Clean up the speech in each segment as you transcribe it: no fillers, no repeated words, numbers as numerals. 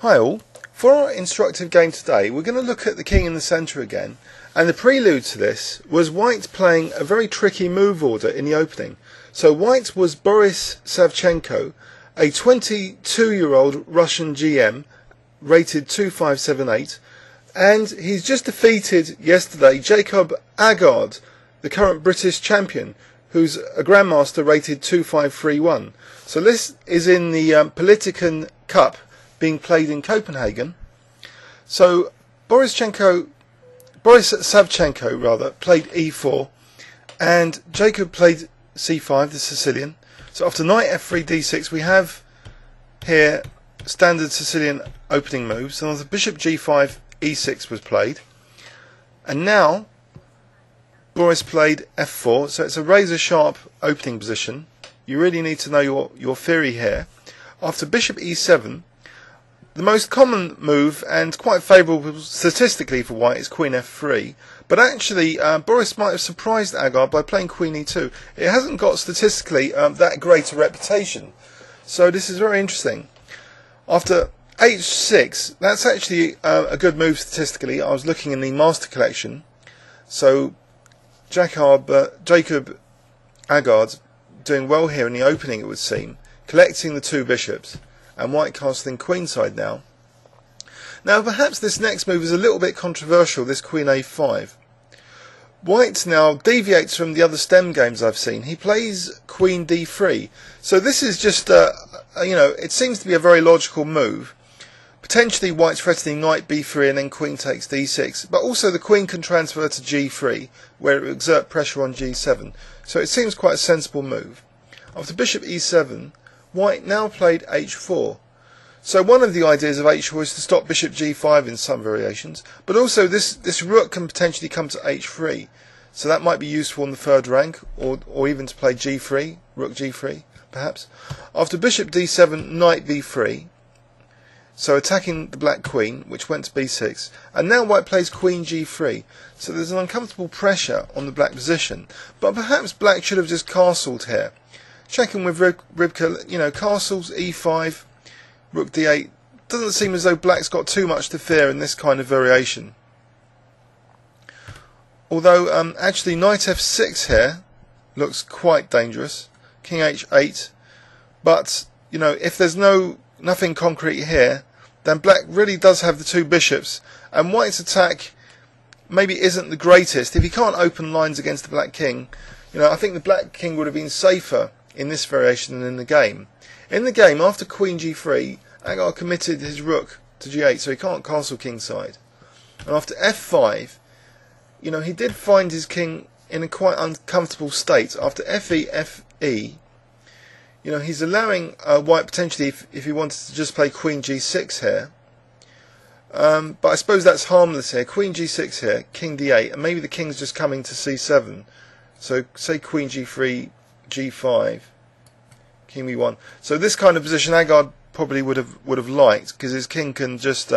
Hi all, for our instructive game today we're going to look at the king in the centre again, and the prelude to this was White playing a very tricky move order in the opening. So White was Boris Savchenko, a 22-year-old Russian GM rated 2578, and he's just defeated yesterday Jacob Aagaard, the current British champion, who's a grandmaster rated 2531. So this is in the Politiken Cup being played in Copenhagen. So Boris Savchenko played e4, and Jacob played c5, the Sicilian. So after knight f3 d6 we have here standard Sicilian opening moves, and after bishop g5 e6 was played, and now Boris played f4, so it's a razor sharp opening position. You really need to know your theory here. After bishop e7, the most common move and quite favourable statistically for White is queen f3, but actually Boris might have surprised Aagaard by playing queen e2. It hasn't got statistically that great a reputation, so this is very interesting. After h6, that's actually a good move statistically. I was looking in the master collection, so Jacob Aagaard doing well here in the opening, it would seem, collecting the two bishops, and White castling queenside now. Now perhaps this next move is a little bit controversial, this queen a5. White now deviates from the other stem games I've seen. He plays queen d3. So this is just, it seems to be a very logical move. Potentially White's threatening knight b3 and then queen takes d6, but also the queen can transfer to g3, where it will exert pressure on g7. So it seems quite a sensible move. After bishop e7, White now played h4. So one of the ideas of h4 is to stop bishop g5 in some variations, but also this rook can potentially come to h3. So that might be useful in the third rank, or even to play g3, rook g3, perhaps. After bishop d7, knight b3. So attacking the black queen, which went to b6, and now White plays queen g3. So there's an uncomfortable pressure on the black position, but perhaps Black should have just castled here. Checking with Rybka, castles e5, rook d8. Doesn't seem as though Black's got too much to fear in this kind of variation. Although actually knight f6 here looks quite dangerous. King h8, but if there's nothing concrete here, then Black really does have the two bishops, and White's attack maybe isn't the greatest. If he can't open lines against the black king, I think the black king would have been safer in this variation than in the game. In the game, after queen g3, Aagaard committed his rook to g8, so he can't castle kingside. And after f5, he did find his king in a quite uncomfortable state. After fe, fe, he's allowing White potentially, if he wanted to just play queen g6 here. But I suppose that's harmless here. Queen g6 here, king d8, and maybe the king's just coming to c7. So say queen g3, g5, king b1. So this kind of position Aagaard probably would have liked, because his king can just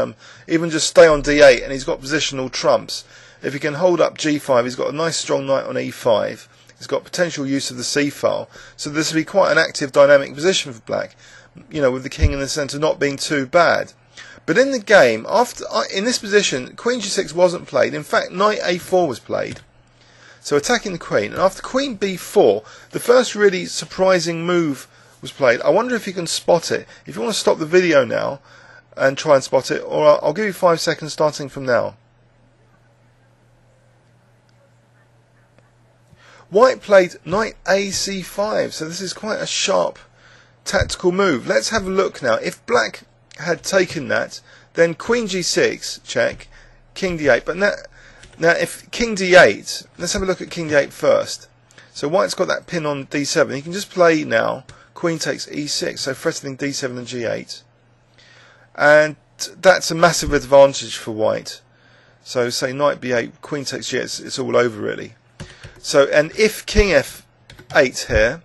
even just stay on d8, and he's got positional trumps. If he can hold up g5, he's got a nice strong knight on e5. He's got potential use of the c-file, so this would be quite an active dynamic position for Black, with the king in the centre not being too bad. But in the game, in this position, queen g6 wasn't played. In fact, knight a4 was played, so attacking the queen. And after queen b4, the first really surprising move was played. I wonder if you can spot it. If you want to stop the video now and try and spot it, or I'll give you 5 seconds starting from now. White played knight ac5, so this is quite a sharp tactical move. Let's have a look now. If Black had taken that, then queen g6, check, king d8. But now if king d8, let's have a look at king d8 first. So White's got that pin on d7. He can just play now, queen takes e6, so threatening d7 and g8. And that's a massive advantage for White. So say knight b8, queen takes g8, it's all over really. So, and if king f8 here,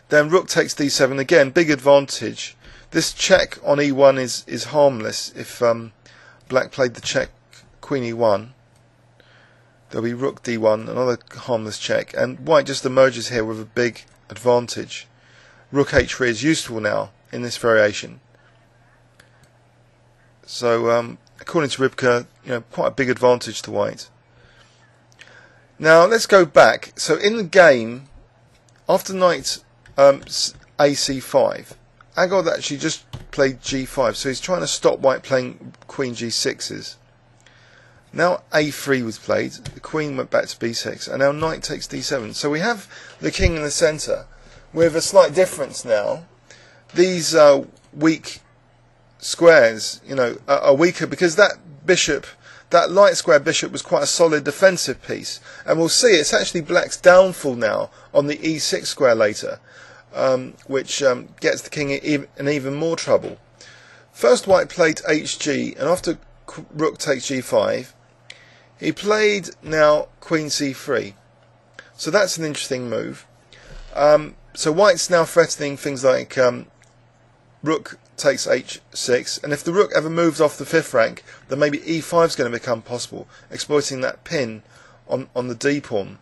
then rook takes d7, again, big advantage. This check on e1 is harmless. If Black played the check queen e1, there'll be rook d1, another harmless check, and White just emerges here with a big advantage. Rook h3 is useful now in this variation. So according to Rybka, quite a big advantage to white. Now let's go back. So in the game, after knight ac5, Aagaard actually just played g5, so he's trying to stop white playing queen g6s. Now a3 was played, the queen went back to b6, and now knight takes d7. So we have the king in the centre, with a slight difference now. These weak squares, are weaker because that bishop, that light square bishop, was quite a solid defensive piece. And we'll see it's actually black's downfall now on the e6 square later, which gets the king in even more trouble. First white played hg, and after rook takes g5, he played now queen c3. So that's an interesting move. So white's now threatening things like rook takes h6, and if the rook ever moves off the 5th rank, then maybe e5 is going to become possible, exploiting that pin on the d pawn.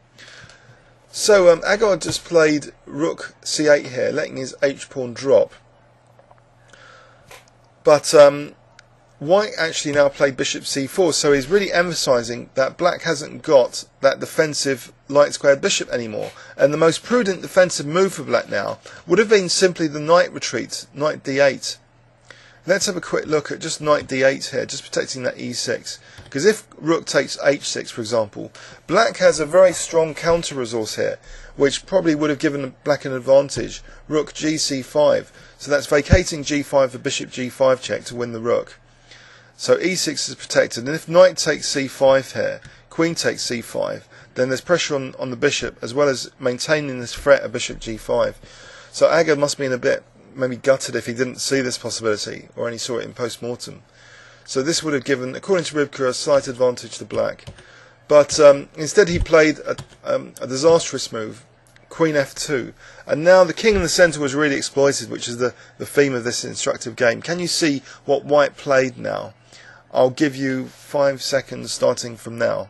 So Aagaard just played rook c8 here, letting his h pawn drop. But white actually now played bishop c4, so he's really emphasising that black hasn't got that defensive light squared bishop anymore. And the most prudent defensive move for black now would have been simply the knight retreat, knight d8. Let's have a quick look at just knight d8 here, just protecting that e6. Because if rook takes h6, for example, black has a very strong counter resource here, which probably would have given black an advantage. Rook gc5, so that's vacating g5 for bishop g5 check to win the rook. So e6 is protected, and if knight takes c5 here, queen takes c5, then there's pressure on the bishop, as well as maintaining this threat of bishop g5. So Aagaard must have been a bit maybe gutted if he didn't see this possibility, or only saw it in post-mortem. So this would have given, according to Rybka, a slight advantage to black. But instead he played a disastrous move, queen f2. And now the king in the centre was really exploited, which is the theme of this instructive game. Can you see what white played now? I'll give you 5 seconds starting from now.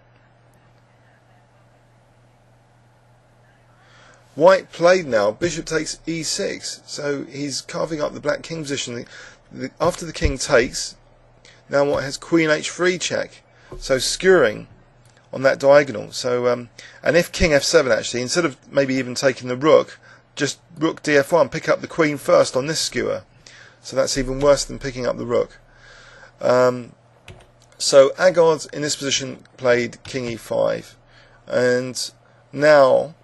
White played now, bishop takes e6, so he's carving up the black king position. After the king takes, now white has queen h3 check, so skewering on that diagonal. So and if king f7 actually, instead of maybe even taking the rook, just rook df1, pick up the queen first on this skewer. So that's even worse than picking up the rook. So Aagaard in this position played king e5, and now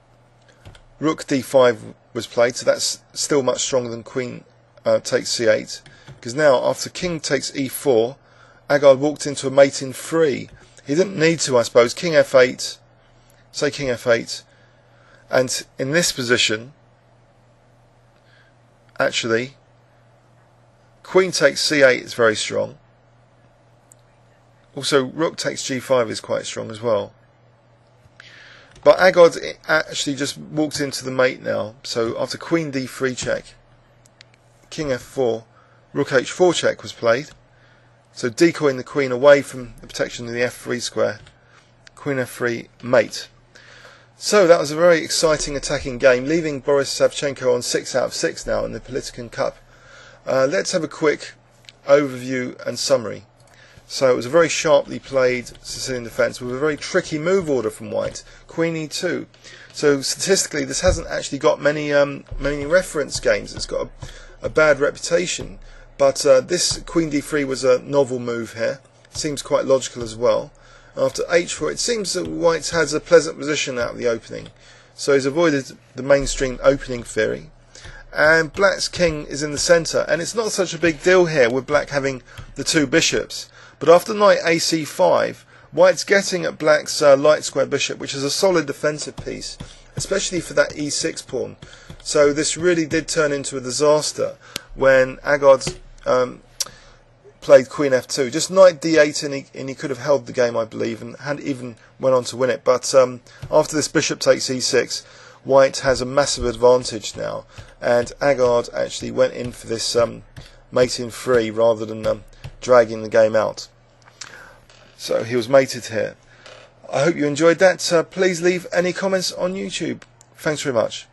rook d5 was played, so that's still much stronger than queen takes c8, because now after king takes e4, Aagaard walked into a mate in 3. He didn't need to, I suppose. King f8, say king f8, and in this position, actually, queen takes c8 is very strong. Also, rook takes g5 is quite strong as well. But Aagaard actually just walked into the mate now. So after queen d3 check, king f4, rook h4 check was played. So decoying the queen away from the protection of the f3 square. Queen f3 mate. So that was a very exciting attacking game, leaving Boris Savchenko on 6 out of 6 now in the Politiken Cup. Let's have a quick overview and summary. So it was a very sharply played Sicilian defence with a very tricky move order from white, queen e2. So statistically this hasn't actually got many reference games. It's got a bad reputation. But this queen d3 was a novel move here. Seems quite logical as well. After h4 it seems that white has a pleasant position out of the opening. So he's avoided the mainstream opening theory. And black's king is in the centre, and it's not such a big deal here with black having the 2 bishops. But after knight ac5, white's getting at black's light square bishop, which is a solid defensive piece, especially for that e6 pawn. So this really did turn into a disaster when Aagaard played queen f2. Just knight d8 and he could have held the game, I believe, and had even went on to win it. But after this bishop takes e6, white has a massive advantage now, and Aagaard actually went in for this mate in 3 rather than dragging the game out. So he was mated here. I hope you enjoyed that. Please leave any comments on YouTube. Thanks very much.